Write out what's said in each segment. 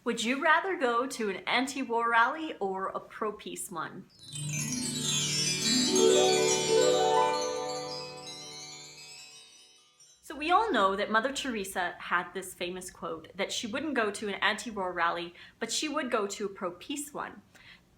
Would you rather go to an anti-war rally or a pro-peace one? So we all know that Mother Teresa had this famous quote that she wouldn't go to an anti-war rally, but she would go to a pro-peace one.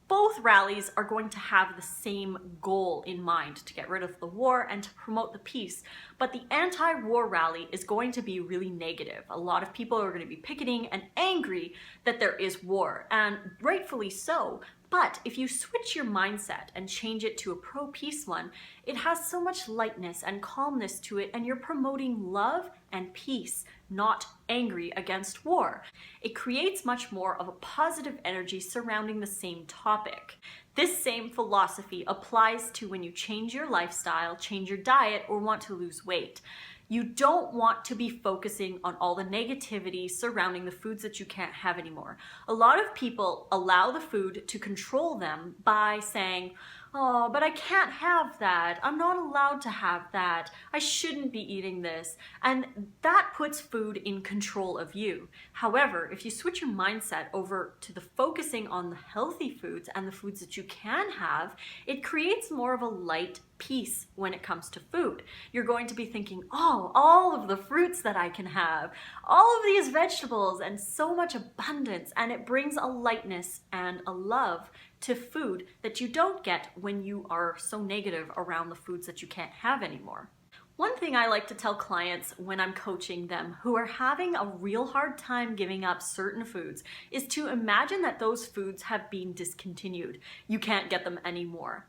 Both rallies are going to have the same goal in mind, to get rid of the war and to promote the peace. But the anti-war rally is going to be really negative. A lot of people are going to be picketing and angry that there is war, and rightfully so. But if you switch your mindset and change it to a pro-peace one, it has so much lightness and calmness to it, and you're promoting love and peace, not angry against war. It creates much more of a positive energy surrounding the same topic. This same philosophy applies to when you change your lifestyle, change your diet, or want to lose weight. You don't want to be focusing on all the negativity surrounding the foods that you can't have anymore. A lot of people allow the food to control them by saying, "Oh, but I can't have that. I'm not allowed to have that. I shouldn't be eating this." And that puts food in control of you. However, if you switch your mindset over to the focusing on the healthy foods and the foods that you can have, it creates more of a light peace when it comes to food. You're going to be thinking, oh, all of the fruits that I can have, all of these vegetables, and so much abundance, and it brings a lightness and a love to food that you don't get when you are so negative around the foods that you can't have anymore. One thing I like to tell clients when I'm coaching them who are having a real hard time giving up certain foods is to imagine that those foods have been discontinued. You can't get them anymore.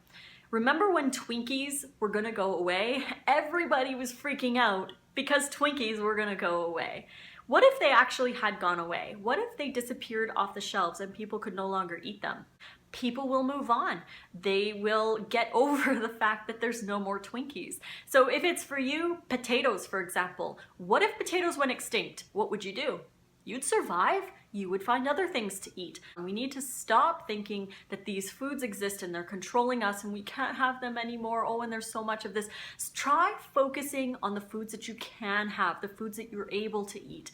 Remember when Twinkies were gonna go away? Everybody was freaking out because Twinkies were gonna go away. What if they actually had gone away? What if they disappeared off the shelves and people could no longer eat them? People will move on. They will get over the fact that there's no more Twinkies. So if it's for you, potatoes, for example, what if potatoes went extinct? What would you do? You'd survive. You would find other things to eat. We need to stop thinking that these foods exist and they're controlling us and we can't have them anymore. Oh, and there's so much of this. Try focusing on the foods that you can have, the foods that you're able to eat.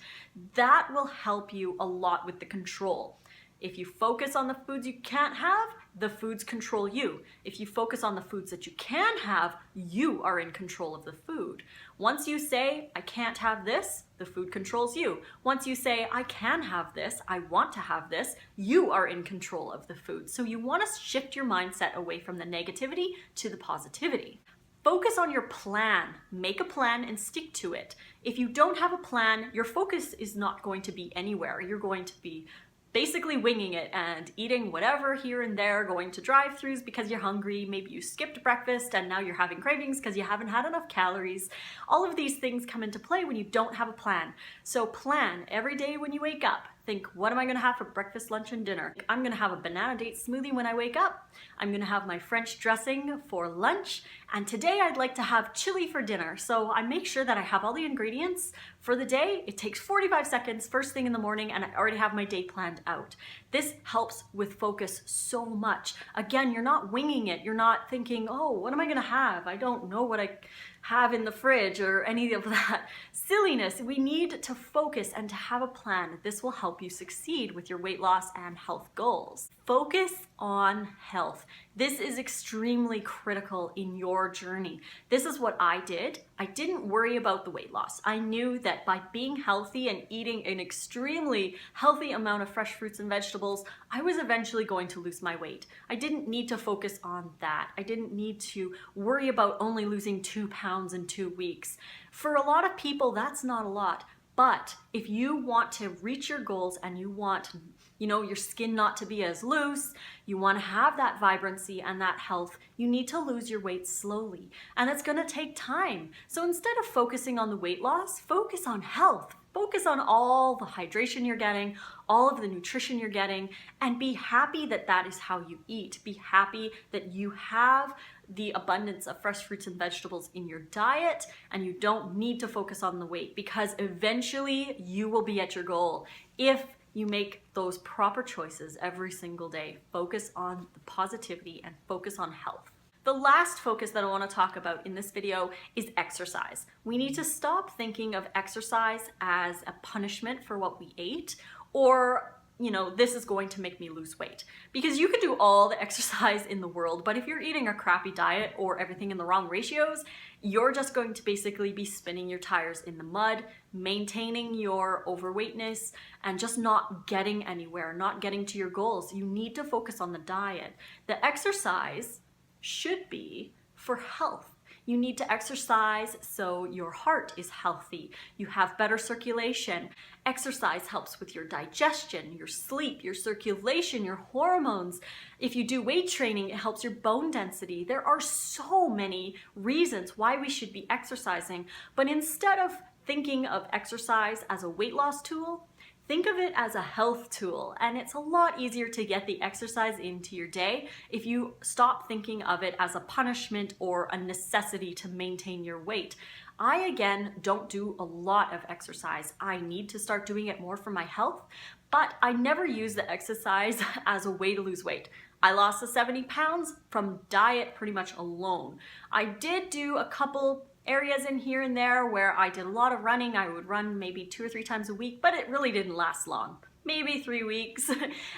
That will help you a lot with the control. If you focus on the foods you can't have, the foods control you. If you focus on the foods that you can have, you are in control of the food. Once you say, I can't have this, the food controls you. Once you say, I can have this, I want to have this, you are in control of the food. So you want to shift your mindset away from the negativity to the positivity. Focus on your plan. Make a plan and stick to it. If you don't have a plan, your focus is not going to be anywhere. You're going to be basically winging it and eating whatever here and there, going to drive-thrus because you're hungry, maybe you skipped breakfast and now you're having cravings because you haven't had enough calories. All of these things come into play when you don't have a plan. So plan every day when you wake up. Think, what am I gonna have for breakfast, lunch, and dinner? I'm gonna have a banana date smoothie when I wake up. I'm gonna have my French dressing for lunch. And today I'd like to have chili for dinner. So I make sure that I have all the ingredients for the day. It takes 45 seconds first thing in the morning and I already have my day planned out. This helps with focus so much. Again, you're not winging it. You're not thinking, oh, what am I gonna have? I don't know what I have in the fridge or any of that silliness. We need to focus and to have a plan. This will help you succeed with your weight loss and health goals. Focus on health. This is extremely critical in your journey. This is what I did. I didn't worry about the weight loss. I knew that by being healthy and eating an extremely healthy amount of fresh fruits and vegetables, I was eventually going to lose my weight. I didn't need to focus on that. I didn't need to worry about only losing 2 pounds in 2 weeks. For a lot of people, that's not a lot. But if you want to reach your goals and you want, your skin not to be as loose, you want to have that vibrancy and that health, you need to lose your weight slowly. And it's going to take time. So instead of focusing on the weight loss, focus on health. Focus on all the hydration you're getting, all of the nutrition you're getting, and be happy that that is how you eat. Be happy that you have the abundance of fresh fruits and vegetables in your diet and you don't need to focus on the weight, because eventually you will be at your goal if you make those proper choices every single day. Focus on the positivity and focus on health. The last focus that I want to talk about in this video is exercise. We need to stop thinking of exercise as a punishment for what we ate, or you know, this is going to make me lose weight. Because you could do all the exercise in the world, but if you're eating a crappy diet or everything in the wrong ratios, you're just going to basically be spinning your tires in the mud, maintaining your overweightness, and just not getting anywhere, not getting to your goals. You need to focus on the diet. The exercise should be for health. You need to exercise so your heart is healthy, you have better circulation. Exercise helps with your digestion, your sleep, your circulation, your hormones. If you do weight training, it helps your bone density. There are so many reasons why we should be exercising, but instead of thinking of exercise as a weight loss tool, think of it as a health tool, and it's a lot easier to get the exercise into your day if you stop thinking of it as a punishment or a necessity to maintain your weight. I, again, don't do a lot of exercise. I need to start doing it more for my health, but I never use the exercise as a way to lose weight. I lost the 70 pounds from diet pretty much alone. I did do a couple areas in here and there where I did a lot of running. I would run maybe 2 or 3 times a week, but it really didn't last long. Maybe 3 weeks.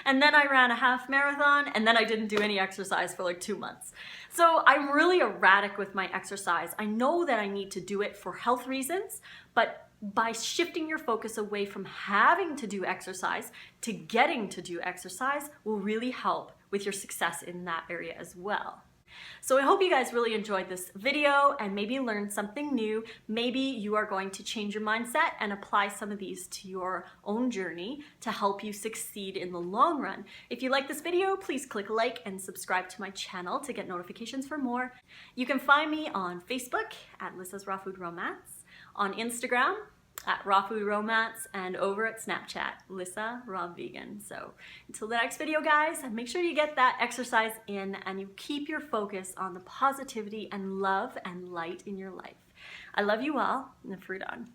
And then I ran a half marathon, and then I didn't do any exercise for like 2 months. So I'm really erratic with my exercise. I know that I need to do it for health reasons, but by shifting your focus away from having to do exercise to getting to do exercise will really help with your success in that area as well. So I hope you guys really enjoyed this video and maybe learned something new. Maybe you are going to change your mindset and apply some of these to your own journey to help you succeed in the long run. If you like this video, please click like and subscribe to my channel to get notifications for more. You can find me on Facebook at Lissa's Raw Food Romance, on Instagram at Raw Food Romance, and over at Snapchat, Lissa Raw Vegan. So until the next video, guys, make sure you get that exercise in and you keep your focus on the positivity and love and light in your life. I love you all, and the fruit on.